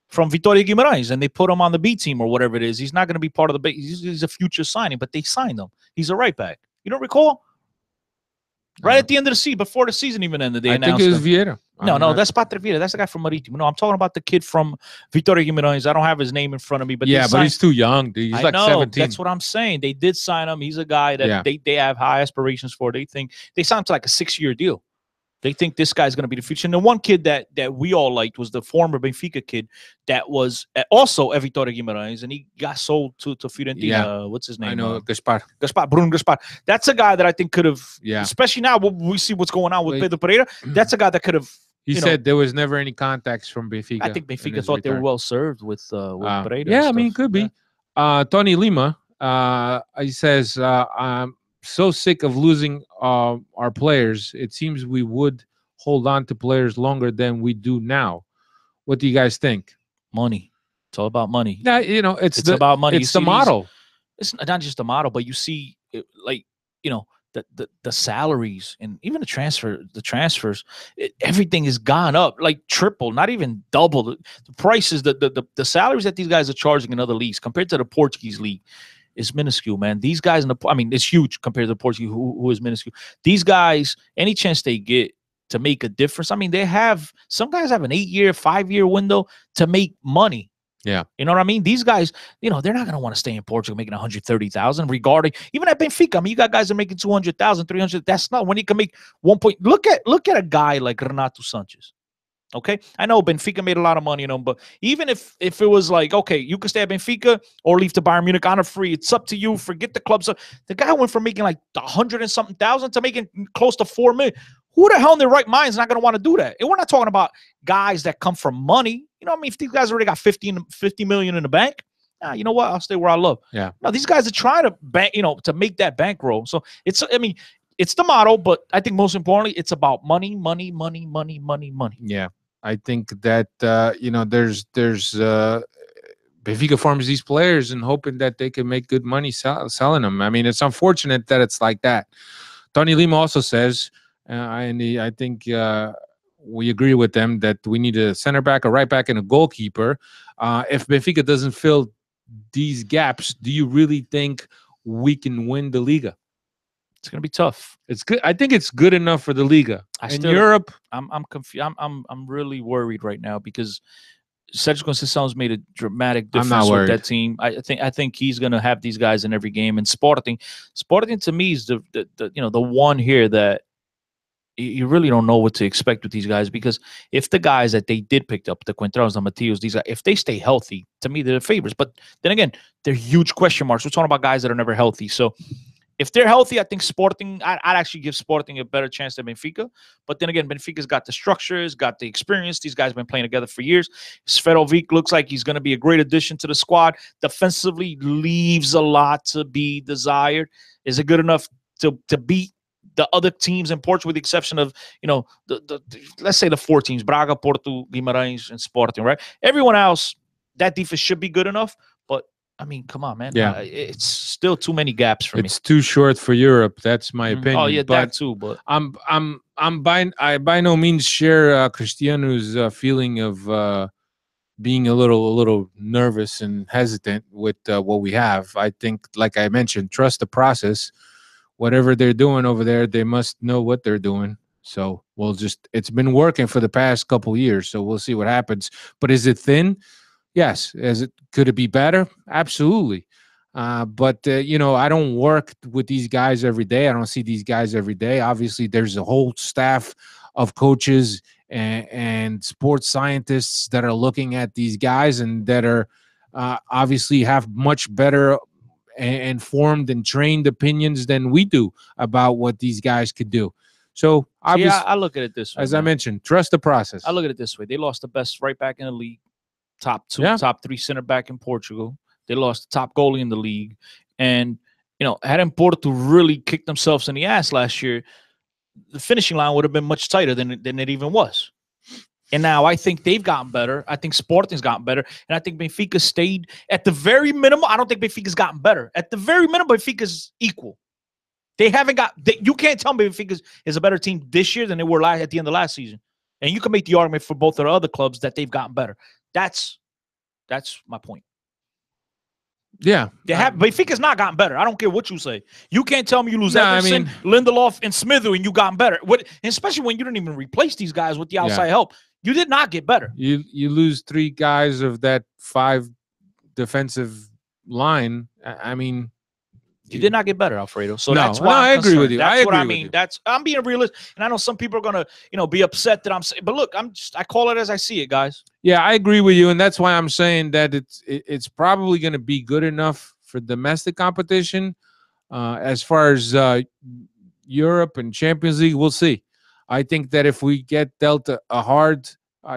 Speaker 2: from Vitória Guimaraes, and they put him on the B team or whatever it is. He's not going to be part of the B. He's a future signing, but they signed him. He's a right back. You don't recall? Right at the end of the season, before the season even ended, they announced
Speaker 1: I think it was Vieira.
Speaker 2: No, that's Patrick Vieira. That's the guy from Marítimo. No, I'm talking about the kid from Vitória Guimarães. I don't have his name in front of me, but
Speaker 1: but he's too young, dude. He's like 17.
Speaker 2: That's what I'm saying. They did sign him. He's a guy that they have high aspirations for. They think they signed him to like a 6-year deal. They think this guy's going to be the future. And the one kid that we all liked was the former Benfica kid that was also a Vitória Guimaraes, and he got sold to Fiorentina.
Speaker 1: Yeah.
Speaker 2: What's his name?
Speaker 1: I know, Gaspar.
Speaker 2: Bruno Gaspar. That's a guy that I think could have,
Speaker 1: Yeah.
Speaker 2: Especially now we see what's going on with Pedro Pereira. That's a guy that could have.
Speaker 1: He said there was never any contacts from Benfica.
Speaker 2: I think Benfica thought they were well served with Pereira.
Speaker 1: Yeah, I mean, it could be. Tony Lima, he says, I'm so sick of losing our players. It seems we would hold on to players longer than we do now. What do you guys think?
Speaker 2: Money. It's all about money.
Speaker 1: Yeah, you know, it's
Speaker 2: about money.
Speaker 1: It's the model.
Speaker 2: It's not just the model, but you see, like, you know, the salaries and even the transfers, everything has gone up like triple, not even double. The prices, the salaries that these guys are charging in other leagues compared to the Portuguese league is minuscule, man. These guys it's huge compared to the Portuguese, who is minuscule. These guys, any chance they get to make a difference, I mean, some guys have an 8-year, 5-year window to make money.
Speaker 1: Yeah.
Speaker 2: You know what I mean? These guys, you know, they're not going to want to stay in Portugal making 130,000 regarding even at Benfica. I mean, you got guys that are making 200,000, 300. That's not when you can make 1 point. Look at a guy like Renato Sanchez. Okay. I know Benfica made a lot of money, you know, but even if it was like, okay, you can stay at Benfica or leave to Bayern Munich on a free, it's up to you. Forget the club. So the guy went from making like 100 and something thousand to making close to 4 million. Who the hell in their right mind is not going to want to do that? And we're not talking about guys that come from money. You know what I mean? If these guys already got 50 million in the bank, you know what? I'll stay where I love.
Speaker 1: Yeah.
Speaker 2: No, these guys are trying to bank, you know, to make that bankroll. So it's the model, but I think most importantly, it's about money.
Speaker 1: Yeah. I think that, you know, there's Benfica farms these players and hoping that they can make good money selling them. I mean, it's unfortunate that it's like that. Tony Lima also says, I think we agree with them that we need a center back, a right back, and a goalkeeper. If Benfica doesn't fill these gaps, do you really think we can win the Liga?
Speaker 2: It's gonna be tough.
Speaker 1: It's good. I think it's good enough for the Liga. In Europe,
Speaker 2: I'm confused. I'm really worried right now because Sergio Conceição's made a dramatic difference with that team. I think he's gonna have these guys in every game. And Sporting to me is the one here that you really don't know what to expect with these guys, because if the guys that they did pick up, the Quinteros, the Mateos, these guys, if they stay healthy, to me they're the favorites. But then again, they're huge question marks. We're talking about guys that are never healthy. So if they're healthy, I think Sporting, I'd actually give Sporting a better chance than Benfica. But then again, Benfica's got the structures, got the experience. These guys have been playing together for years. Svedovic looks like he's going to be a great addition to the squad. Defensively, leaves a lot to be desired. Is it good enough to beat the other teams in Portugal, with the exception of, you know, the let's say the 4 teams, Braga, Porto, Guimarães, and Sporting, right? Everyone else, that defense should be good enough. But, I mean, come on, man.
Speaker 1: Yeah.
Speaker 2: It's still too many gaps for me.
Speaker 1: It's too short for Europe. That's my opinion.
Speaker 2: Oh, yeah, that too. But
Speaker 1: I by no means share Cristiano's feeling of being a little nervous and hesitant with what we have. I think, like I mentioned, trust the process. Whatever they're doing over there, they must know what they're doing. So it's been working for the past couple years. So we'll see what happens. But is it thin? Yes. Could it be better? Absolutely. But you know, I don't work with these guys every day. I don't see these guys every day. Obviously, there's a whole staff of coaches and sports scientists that are looking at these guys and that are obviously have much better informed and trained opinions than we do about what these guys could do. So obviously,
Speaker 2: I look at it this way.
Speaker 1: As I mentioned, trust the process.
Speaker 2: I look at it this way. They lost the best right back in the league, top 2, top 3 center back in Portugal. They lost the top goalie in the league. And, you know, hadn't Porto really kicked themselves in the ass last year, the finishing line would have been much tighter than it even was. And now I think they've gotten better. I think Sporting's gotten better. And I think Benfica stayed at the very minimum. I don't think Benfica's gotten better. At the very minimum, Benfica's equal. They haven't got – you can't tell me Benfica is a better team this year than they were at the end of last season. And you can make the argument for both of the other clubs that they've gotten better. That's my point.
Speaker 1: Yeah.
Speaker 2: Benfica's not gotten better. I don't care what you say. You can't tell me you lose Everson, Lindelof, and Smithu, and you gotten better. Especially when you didn't even replace these guys with the outside help. You did not get better.
Speaker 1: You lose 3 guys of that 5 defensive line. I mean,
Speaker 2: He did not get better, Alfredo. So
Speaker 1: No,
Speaker 2: that's why
Speaker 1: I
Speaker 2: I'm
Speaker 1: agree with
Speaker 2: concerned.
Speaker 1: you.
Speaker 2: That's
Speaker 1: I
Speaker 2: what I
Speaker 1: agree with
Speaker 2: mean.
Speaker 1: you.
Speaker 2: I'm being realistic, and I know some people are gonna, be upset that I'm saying. But look, I call it as I see it, guys.
Speaker 1: Yeah, I agree with you, and that's why I'm saying that it's probably going to be good enough for domestic competition. As far as Europe and Champions League, we'll see. I think that if we get dealt a hard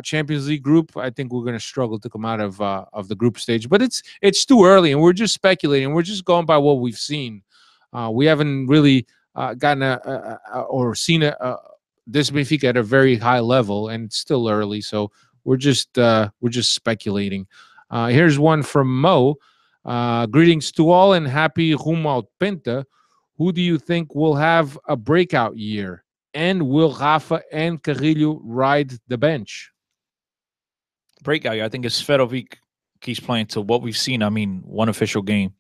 Speaker 1: Champions League group, I think we're going to struggle to come out of the group stage. But it's too early, and we're just speculating. We're just going by what we've seen. We haven't really gotten or seen this Benfica at a very high level, and it's still early. So we're just speculating. Here's one from Mo. Greetings to all and happy Rumo ao Penta. Who do you think will have a breakout year? And will Rafa and Carrillo ride the bench?
Speaker 2: Breakout year. I think it's Fedovic keeps playing to what we've seen. I mean, one official game,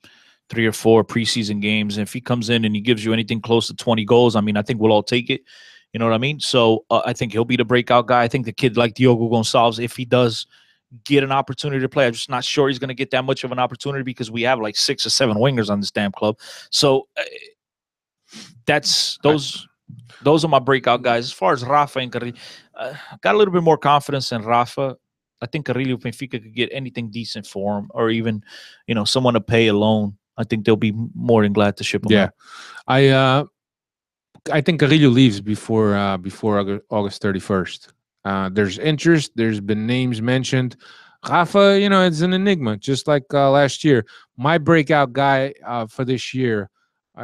Speaker 2: 3 or 4 preseason games. And if he comes in and he gives you anything close to 20 goals, I mean, I think we'll all take it. You know what I mean? So I think he'll be the breakout guy. I think the kid like Diogo Gonçalves, if he does get an opportunity to play, I'm just not sure he's going to get that much of an opportunity because we have like 6 or 7 wingers on this damn club. So those are my breakout guys. As far as Rafa and Carrillo, got a little bit more confidence in Rafa. I think Carrillo Benfica could get anything decent for him, or even, someone to pay a loan. I think they'll be more than glad to ship him out.
Speaker 1: I think Carrillo leaves before August 31st. There's interest. There's been names mentioned. Rafa, it's an enigma, just like last year. My breakout guy for this year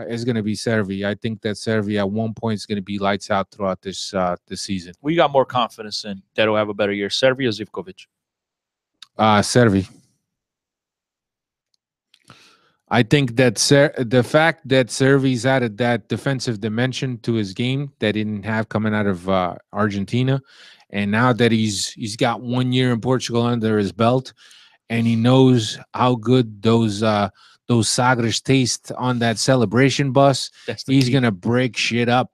Speaker 1: is going to be Servi. I think that Servi at one point is going to be lights out throughout this season.
Speaker 2: We got more confidence in that'll have a better year, Servi or Zivkovic?
Speaker 1: Servi. I think that the fact that Servi's added that defensive dimension to his game that he didn't have coming out of Argentina, and now that he's got 1 year in Portugal under his belt, and he knows how good those Sagres taste on that celebration bus, he's gonna break shit up.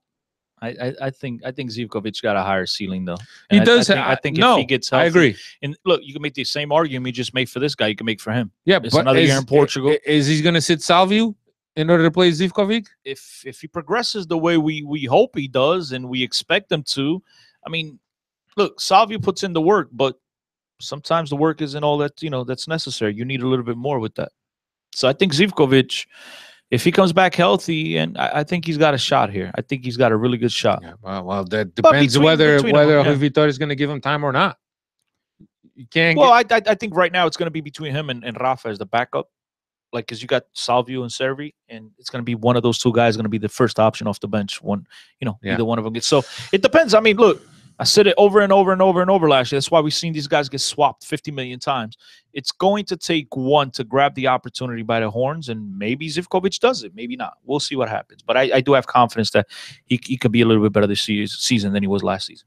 Speaker 2: I think Zivkovic got a higher ceiling though.
Speaker 1: And he does.
Speaker 2: I think if he gets healthy,
Speaker 1: I agree.
Speaker 2: And look, you can make the same argument you just make for this guy. You can make for him.
Speaker 1: Yeah,
Speaker 2: it's
Speaker 1: but
Speaker 2: another year in Portugal.
Speaker 1: Is he going to sit Salvio in order to play Zivkovic?
Speaker 2: If he progresses the way we hope he does and we expect him to, I mean, look, Salvio puts in the work, but sometimes the work isn't all that that's necessary. You need a little bit more with that. So I think Zivkovic, if he comes back healthy, and I think he's got a shot here. I think he's got a really good shot.
Speaker 1: Yeah, well, that depends whether Vitória is going to give him time or not. You can't.
Speaker 2: Well, I think right now it's going to be between him and Rafa as the backup, like because you got Salvio and Servi, and it's going to be one of those two guys going to be the first option off the bench. Either one of them gets. So it depends. I mean, look, I said it over and over and over and over last year. That's why we've seen these guys get swapped 50 million times. It's going to take one to grab the opportunity by the horns, and maybe Zivkovic does it, maybe not. We'll see what happens. But I do have confidence that he could be a little bit better this season than he was last season.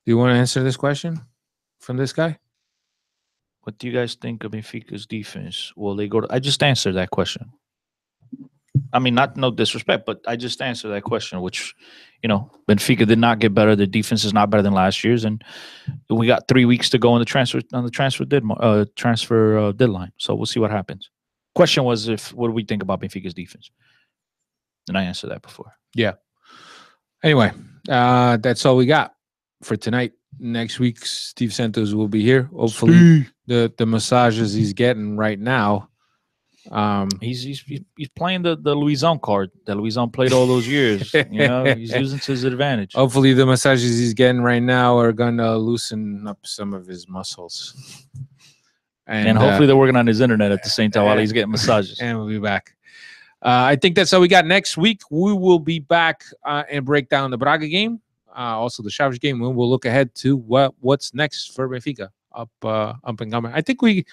Speaker 1: Do you want to answer this question from this guy?
Speaker 2: What do you guys think of Benfica's defense? Will they go to? I just answered that question. I mean, no disrespect, but I just answered that question, which, Benfica did not get better. The defense is not better than last year's, and we got 3 weeks to go on the transfer deadline. So we'll see what happens. Question was, what do we think about Benfica's defense? And I answered that before.
Speaker 1: Yeah. Anyway, that's all we got for tonight. Next week, Steve Santos will be here. Hopefully, the massages he's getting right now.
Speaker 2: He's playing the Luisao card that Luisao played all those years. He's using to his advantage.
Speaker 1: Hopefully, the massages he's getting right now are gonna loosen up some of his muscles.
Speaker 2: And hopefully, they're working on his internet at the same time while he's getting massages.
Speaker 1: And we'll be back. I think that's all we got. Next week, we will be back and break down the Braga game. Also the Chaves game. We'll look ahead to what's next for Benfica up and coming. I think we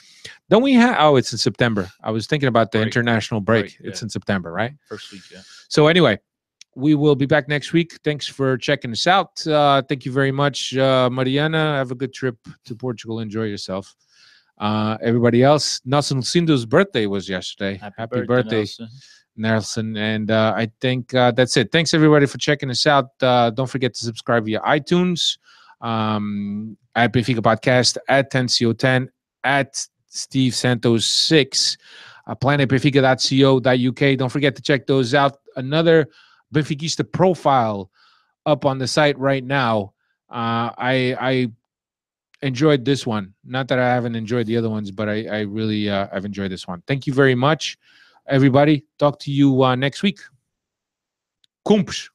Speaker 1: have. Oh, it's in September. I was thinking about the international break. Right, it's in September, right?
Speaker 2: First week, yeah.
Speaker 1: So anyway, we will be back next week. Thanks for checking us out. Thank you very much, Mariana. Have a good trip to Portugal. Enjoy yourself. Everybody else, Nelson Lucindo's birthday was yesterday. Happy birthday. Nelson. And I think that's it. Thanks everybody for checking us out. Don't forget to subscribe via iTunes, at Benfica Podcast, at Tencio10, at Steve Santos 6. planetbenfica.co.uk. Don't forget to check those out. Another Benfiquista profile up on the site right now. I enjoyed this one. Not that I haven't enjoyed the other ones, but I really I've enjoyed this one. Thank you very much, everybody. Talk to you next week. Cumpres.